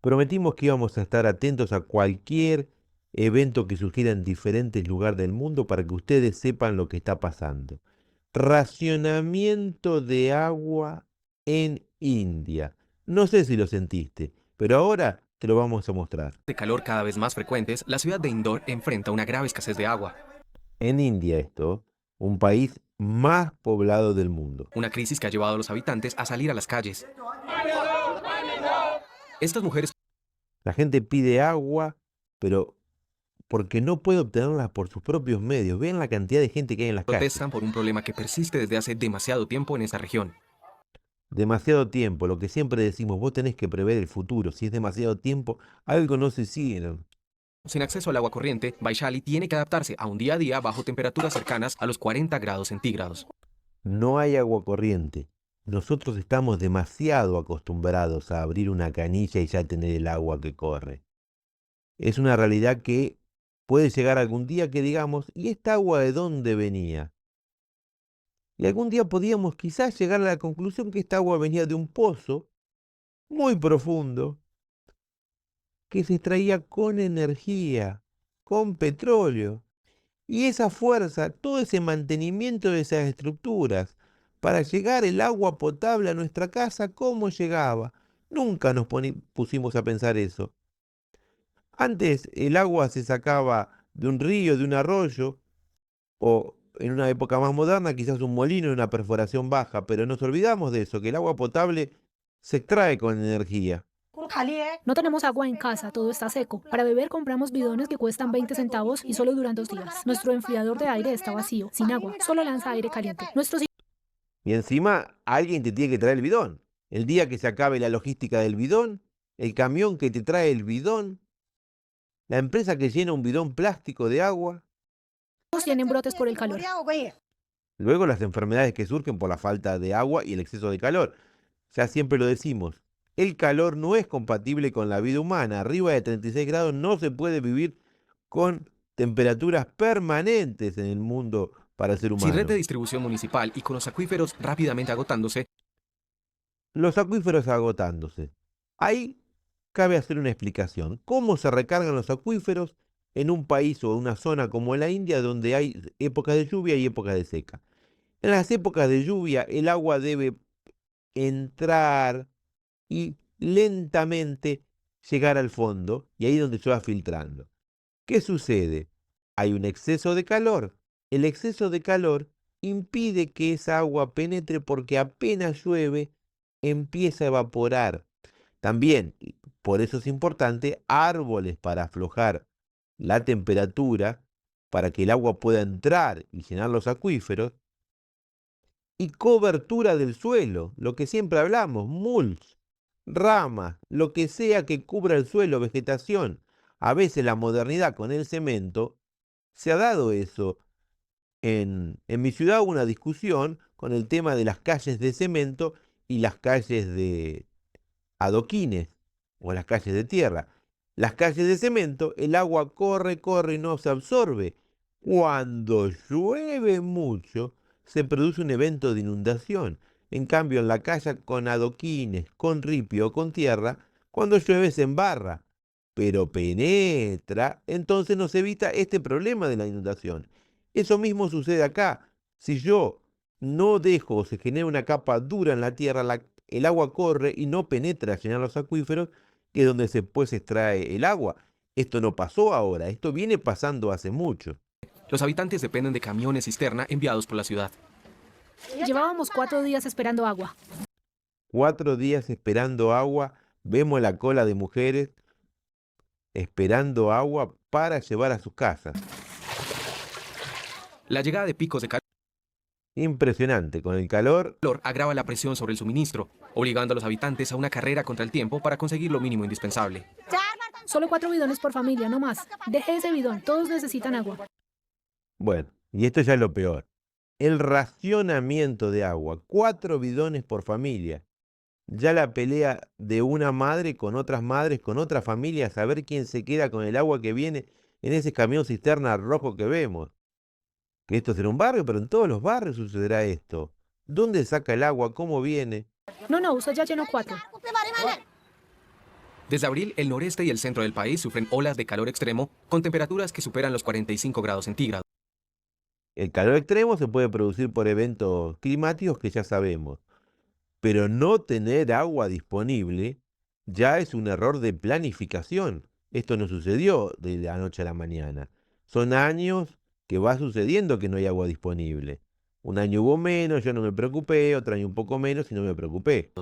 Prometimos que íbamos a estar atentos a cualquier evento que surgiera en diferentes lugares del mundo para que ustedes sepan lo que está pasando. Racionamiento de agua en India. No sé si lo sentiste, pero ahora te lo vamos a mostrar. De calor cada vez más frecuentes, la ciudad de Indore enfrenta una grave escasez de agua, En India esto, un país más poblado del mundo. una crisis que ha llevado a los habitantes a salir a las calles. Estas mujeres La gente pide agua, pero porque no puede obtenerla por sus propios medios. Vean la cantidad de gente que hay en las calles. protestan por un problema que persiste desde hace demasiado tiempo en esta región. Demasiado tiempo, lo que siempre decimos, vos tenés que prever el futuro. Si es demasiado tiempo, algo no se sigue. ¿No? Sin acceso al agua corriente, Vaishali tiene que adaptarse a un día a día bajo temperaturas cercanas a los 40 grados centígrados. No hay agua corriente. Nosotros estamos demasiado acostumbrados a abrir una canilla y ya tener el agua que corre. Es una realidad que puede llegar algún día que digamos, ¿y esta agua de dónde venía? Y algún día podíamos quizás llegar a la conclusión que esta agua venía de un pozo muy profundo que se extraía con energía, con petróleo. Y esa fuerza, todo ese mantenimiento de esas estructuras, para llegar el agua potable a nuestra casa, ¿cómo llegaba? Nunca nos pusimos a pensar eso. Antes el agua se sacaba de un río, de un arroyo, o en una época más moderna, quizás un molino, una perforación baja, pero nos olvidamos de eso, que el agua potable se extrae con energía. No tenemos agua en casa, todo está seco. Para beber compramos bidones que cuestan 20 centavos y solo duran 2 días. Nuestro enfriador de aire está vacío, sin agua, solo lanza aire caliente. Nuestros Y encima alguien te tiene que traer el bidón. El día que se acabe la logística del bidón, el camión que te trae el bidón, la empresa que llena un bidón plástico de agua, hijos tienen brotes por el calor. luego las enfermedades que surgen por la falta de agua y el exceso de calor. Ya siempre lo decimos, el calor no es compatible con la vida humana. Arriba de 36 grados no se puede vivir con temperaturas permanentes en el mundo para el ser Sin red de humano. distribución municipal y con los acuíferos rápidamente agotándose, Los acuíferos agotándose. Ahí cabe hacer una explicación. ¿Cómo se recargan los acuíferos en un país o una zona como la India donde hay épocas de lluvia y épocas de seca? En las épocas de lluvia el agua debe entrar y lentamente llegar al fondo y ahí es donde se va filtrando. ¿Qué sucede? Hay un exceso de calor. El exceso de calor impide que esa agua penetre porque apenas llueve empieza a evaporar. También, y por eso es importante, árboles para aflojar la temperatura, para que el agua pueda entrar y llenar los acuíferos, y cobertura del suelo, lo que siempre hablamos, mulch, ramas, lo que sea que cubra el suelo, vegetación. A veces la modernidad con el cemento se ha dado eso. En mi ciudad hubo una discusión con el tema de las calles de cemento y las calles de adoquines o las calles de tierra. Las calles de cemento, el agua corre, corre y no se absorbe. Cuando llueve mucho, se produce un evento de inundación. En cambio, en la calle con adoquines, con ripio o con tierra, cuando llueve se embarra, pero penetra, entonces nos evita este problema de la inundación. Eso mismo sucede acá. Si yo no dejo o se genera una capa dura en la tierra, el agua corre y no penetra a llenar los acuíferos, que es donde después se extrae el agua. Esto no pasó ahora, esto viene pasando hace mucho. los habitantes dependen de camiones cisterna enviados por la ciudad. Llevábamos 4 días esperando agua. 4 días esperando agua, vemos la cola de mujeres esperando agua para llevar a sus casas. La llegada de picos de Impresionante, con el calor, calor agrava la presión sobre el suministro, obligando a los habitantes a una carrera contra el tiempo para conseguir lo mínimo indispensable. Solo 4 bidones por familia, no más. Deje ese bidón, todos necesitan agua. bueno, y esto ya es lo peor. El racionamiento de agua, 4 bidones por familia. Ya la pelea de una madre con otras madres, con otras familias, a ver quién se queda con el agua que viene en ese camión cisterna rojo que vemos. Que esto será un barrio, pero en todos los barrios sucederá esto. ¿Dónde saca el agua? ¿Cómo viene? No, usted ya llenó 4. Desde abril, el noreste y el centro del país sufren olas de calor extremo con temperaturas que superan los 45 grados centígrados. El calor extremo se puede producir por eventos climáticos que ya sabemos, pero no tener agua disponible ya es un error de planificación. Esto no sucedió de la noche a la mañana. Son años que va sucediendo que no hay agua disponible. Un año hubo menos, yo no me preocupé, otro año un poco menos y no me preocupé.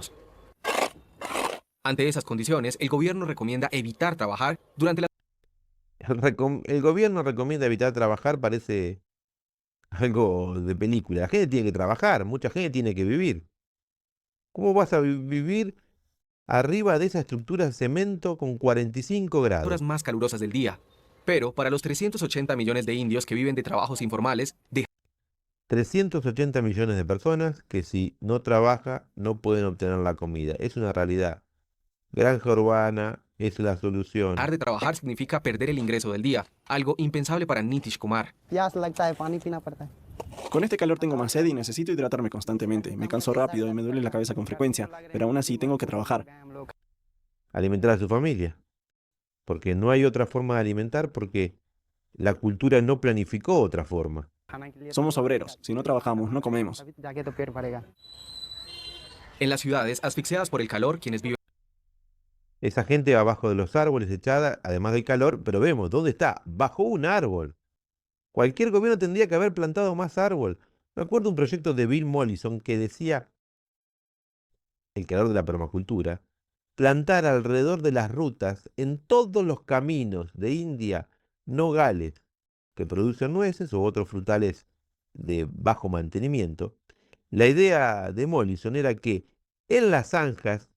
Ante esas condiciones, el gobierno recomienda evitar trabajar durante la... El gobierno recomienda evitar trabajar, parece algo de película. La gente tiene que trabajar, mucha gente tiene que vivir. ¿Cómo vas a vivir arriba de esa estructura de cemento con 45 horas grados? más calurosas del día. Pero para los 380 millones de indios que viven de trabajos informales, 380 millones de personas que si no trabaja no pueden obtener la comida. Es una realidad. Granja urbana es la solución. dejar de trabajar significa perder el ingreso del día, algo impensable para Nitish Kumar. प्यास लगता है पानी पीना पड़ता है। Con este calor tengo más sed y necesito hidratarme constantemente. Me canso rápido y me duele la cabeza con frecuencia, pero aún así tengo que trabajar. Alimentar a su familia. Porque no hay otra forma de alimentar porque la cultura no planificó otra forma. खाना के लिए Somos obreros. Si no trabajamos, no comemos. तभी जाके तो पेट भरेगा। En las ciudades, asfixiadas por el calor, quienes viven Esa gente va abajo de los árboles echada, además del calor, pero vemos, ¿dónde está? Bajo un árbol. Cualquier gobierno tendría que haber plantado más árbol. Me acuerdo un proyecto de Bill Mollison que decía, el creador de la permacultura, plantar alrededor de las rutas, en todos los caminos de India, nogales que producen nueces u otros frutales de bajo mantenimiento. La idea de Mollison era que en las zanjas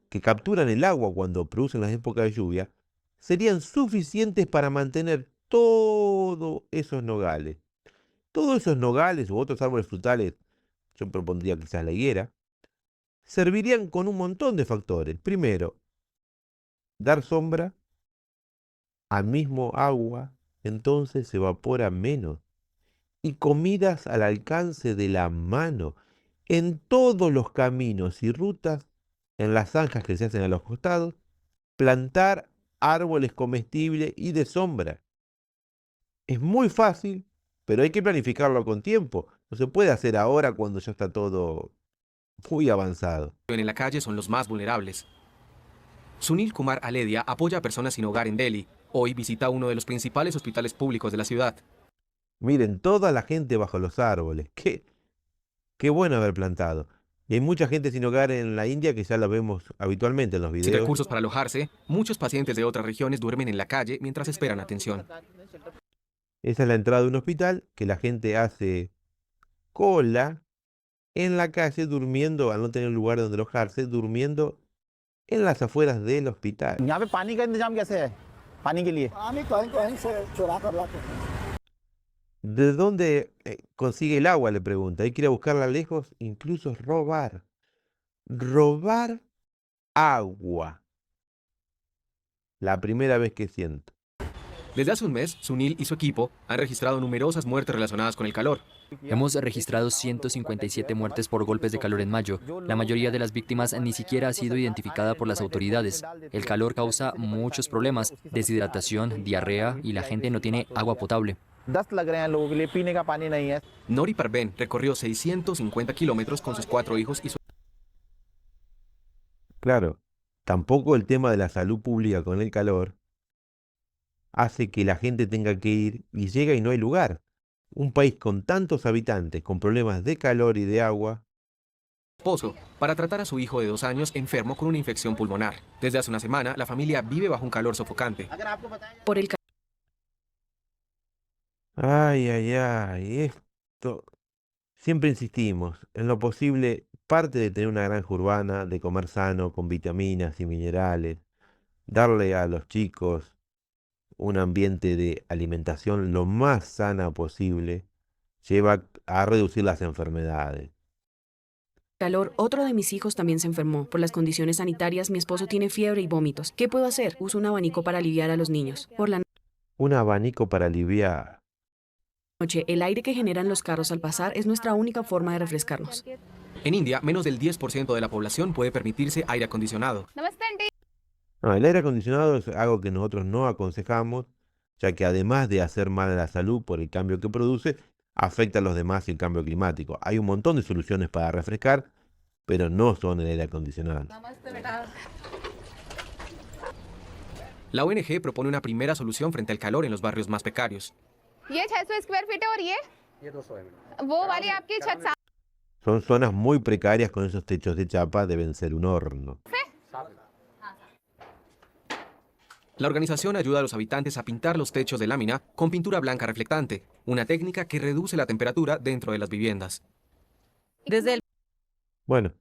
que capturan el agua cuando producen las épocas de lluvia, serían suficientes para mantener todos esos nogales. Todos esos nogales u otros árboles frutales, yo propondría quizás la higuera, servirían con un montón de factores. Primero, dar sombra al mismo agua, entonces se evapora menos. Y comidas al alcance de la mano, en todos los caminos y rutas, en las zanjas que se hacen a los costados, plantar árboles comestibles y de sombra. Es muy fácil, pero hay que planificarlo con tiempo. No se puede hacer ahora cuando ya está todo muy avanzado. en la calle son los más vulnerables. Sunil Kumar Aledia apoya a personas sin hogar en Delhi. Hoy visita uno de los principales hospitales públicos de la ciudad. Miren, toda la gente bajo los árboles. Qué bueno haber plantado. Y hay mucha gente sin hogar en la India que ya la vemos habitualmente en los Sin videos. recursos para alojarse, muchos pacientes de otras regiones duermen en la calle mientras esperan atención. Esa es la entrada de un hospital que la gente hace cola en la calle durmiendo, al no tener lugar donde alojarse, durmiendo en las afueras del hospital. यहाँ पे पानी का इंतजाम कैसे है पानी के लिए? ¿De dónde consigue el agua? Le pregunta. Hay que ir a buscarla lejos, incluso robar. Robar agua. La primera vez que siento. Desde hace un mes, Sunil y su equipo han registrado numerosas muertes relacionadas con el calor. Hemos registrado 157 muertes por golpes de calor en mayo. La mayoría de las víctimas ni siquiera ha sido identificada por las autoridades. El calor causa muchos problemas, deshidratación, diarrea y la gente no tiene agua potable. 10 लग रहे हैं लोगों के लिए पीने का पानी नहीं है। Nori Parben recorrió 650 kilómetros con sus 4 hijos y su... Claro, tampoco el tema de la salud pública con el calor hace que la gente tenga que ir y llega y no hay lugar. Un país con tantos habitantes, con problemas de calor y de agua, esposo para tratar a su hijo de 2 años enfermo con una infección pulmonar. Desde hace una semana, la familia vive bajo un calor sofocante. Por el ay, ay, ay, esto, siempre insistimos, en lo posible, parte de tener una granja urbana, de comer sano, con vitaminas y minerales, darle a los chicos un ambiente de alimentación lo más sana posible, lleva a reducir las enfermedades. Calor, otro de mis hijos también se enfermó. Por las condiciones sanitarias, mi esposo tiene fiebre y vómitos. ¿Qué puedo hacer? Uso un abanico para aliviar a los niños. Por la Un abanico para aliviar. noche, el aire que generan los carros al pasar es nuestra única forma de refrescarnos. En India, menos del 10% de la población puede permitirse aire acondicionado. No, el aire acondicionado es algo que nosotros no aconsejamos, ya que además de hacer mal a la salud por el cambio que produce, afecta a los demás y el cambio climático. Hay un montón de soluciones para refrescar, pero no son el aire acondicionado. La ONG propone una primera solución frente al calor en los barrios más precarios. ये 600 square feet है और ये 200 है वो वाली आपकी छत Son zonas muy precarias con esos techos de chapa, deben ser un horno. La organización ayuda a los habitantes a pintar los techos de lámina con pintura blanca reflectante, una técnica que reduce la temperatura dentro de las viviendas. Desde el Bueno,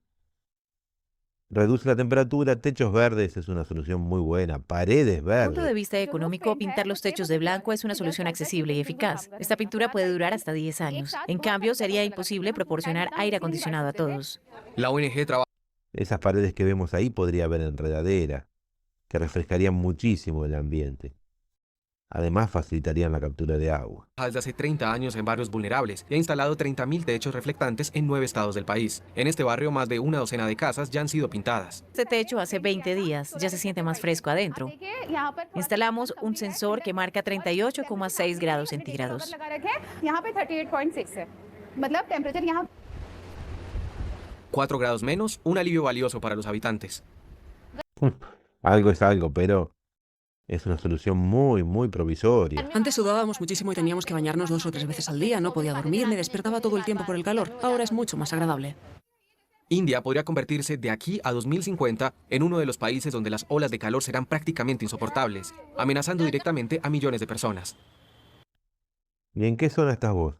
reduce la temperatura, techos verdes es una solución muy buena, paredes punto de verdes. vista económico, pintar los techos de blanco es una solución accesible y eficaz. Esta pintura puede durar hasta 10 años. En cambio, sería imposible proporcionar aire acondicionado a todos. La ONG trabaja Esas paredes que vemos ahí podría haber enredaderas, que refrescarían muchísimo el ambiente. Además, facilitarían la captura de agua. desde hace 30 años en barrios vulnerables y ha instalado 30.000 techos reflectantes en 9 estados del país. En este barrio, más de una docena de casas ya han sido pintadas. Este techo hace 20 días, ya se siente más fresco adentro. देखिए यहाँ पर Instalamos un sensor que marca 38,6 grados centígrados. लगा रखे यहाँ पे 38.6 है मतलब टेम्परेचर यहाँ 4 grados menos, un alivio valioso para los habitantes. Algo es algo, pero es una solución muy, muy provisoria. Antes sudábamos muchísimo y teníamos que bañarnos 2 o 3 veces al día. No podía dormir, me despertaba todo el tiempo por el calor. Ahora es mucho más agradable. India podría convertirse de aquí a 2050 en uno de los países donde las olas de calor serán prácticamente insoportables, amenazando directamente a millones de personas. ¿Y en qué zona estás vos?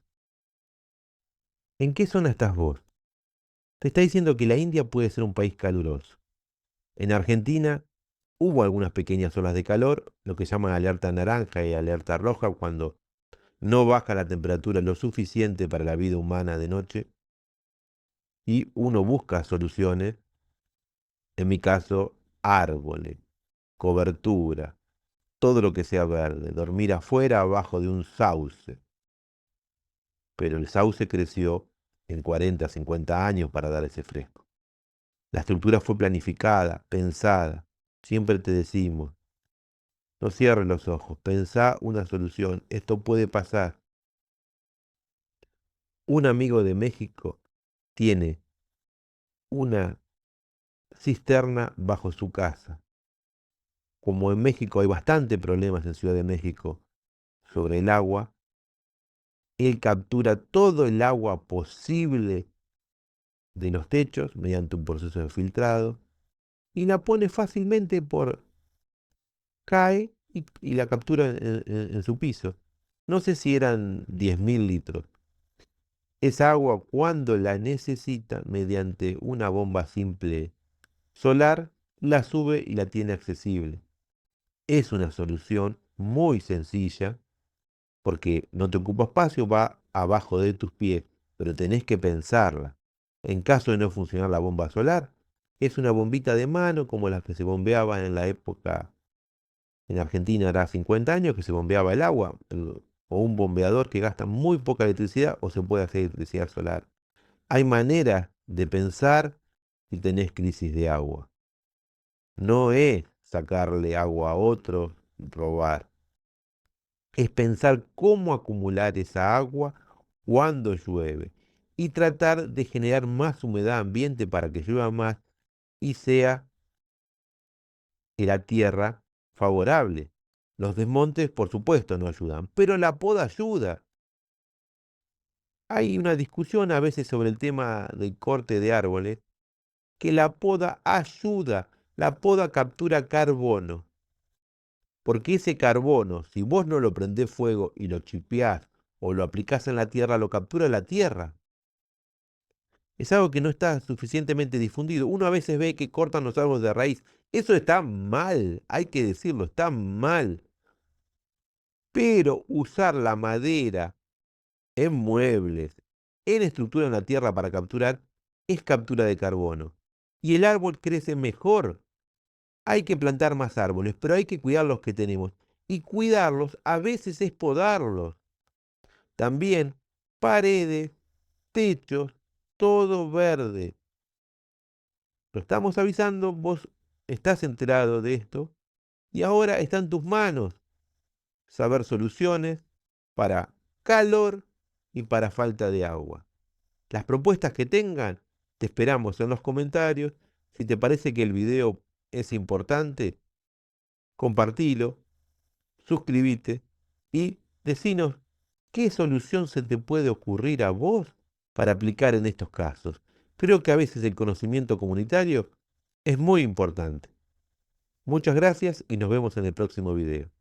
¿En qué zona estás vos? Te está diciendo que la India puede ser un país caluroso. En Argentina hubo algunas pequeñas olas de calor, lo que llaman alerta naranja y alerta roja, cuando no baja la temperatura lo suficiente para la vida humana de noche. Y uno busca soluciones, en mi caso, árboles, cobertura, todo lo que sea verde, dormir afuera abajo de un sauce. Pero el sauce creció en 40, 50 años para dar ese fresco. La estructura fue planificada, pensada. Siempre te decimos, no cierres los ojos, pensá una solución, esto puede pasar. Un amigo de México tiene una cisterna bajo su casa. Como en México hay bastantes problemas en Ciudad de México sobre el agua, él captura todo el agua posible de los techos mediante un proceso de filtrado y la pone fácilmente cae y la captura en su piso. No sé si eran 10.000 litros. Esa agua, cuando la necesita, mediante una bomba simple solar, la sube y la tiene accesible. Es una solución muy sencilla, porque no te ocupa espacio, va abajo de tus pies, pero tenés que pensarla. En caso de no funcionar la bomba solar, es una bombita de mano como las que se bombeaban en la época, en Argentina era 50 años que se bombeaba el agua, o un bombeador que gasta muy poca electricidad, o se puede hacer electricidad solar. Hay maneras de pensar si tenés crisis de agua. No es sacarle agua a otro, robar. Es pensar cómo acumular esa agua cuando llueve y tratar de generar más humedad ambiente para que llueva más y sea la tierra favorable. Los desmontes, por supuesto, no ayudan, pero la poda ayuda. Hay una discusión a veces sobre el tema del corte de árboles, que la poda ayuda, la poda captura carbono. Porque ese carbono, si vos no lo prendés fuego y lo chipeás o lo aplicás en la tierra, lo captura la tierra. Es algo que no está suficientemente difundido. Uno a veces ve que cortan los árboles de raíz. Eso está mal, hay que decirlo, está mal. Pero usar la madera en muebles, en estructura en la tierra para capturar, es captura de carbono. Y el árbol crece mejor. Hay que plantar más árboles, pero hay que cuidar los que tenemos. Y cuidarlos a veces es podarlos. También paredes, techos, todo verde. Lo estamos avisando, vos estás enterado de esto y ahora está en tus manos saber soluciones para calor y para falta de agua. Las propuestas que tengan, te esperamos en los comentarios. Si te parece que el video es importante, compartilo, suscríbete y decinos qué solución se te puede ocurrir a vos para aplicar en estos casos. Creo que a veces el conocimiento comunitario es muy importante. Muchas gracias y nos vemos en el próximo video.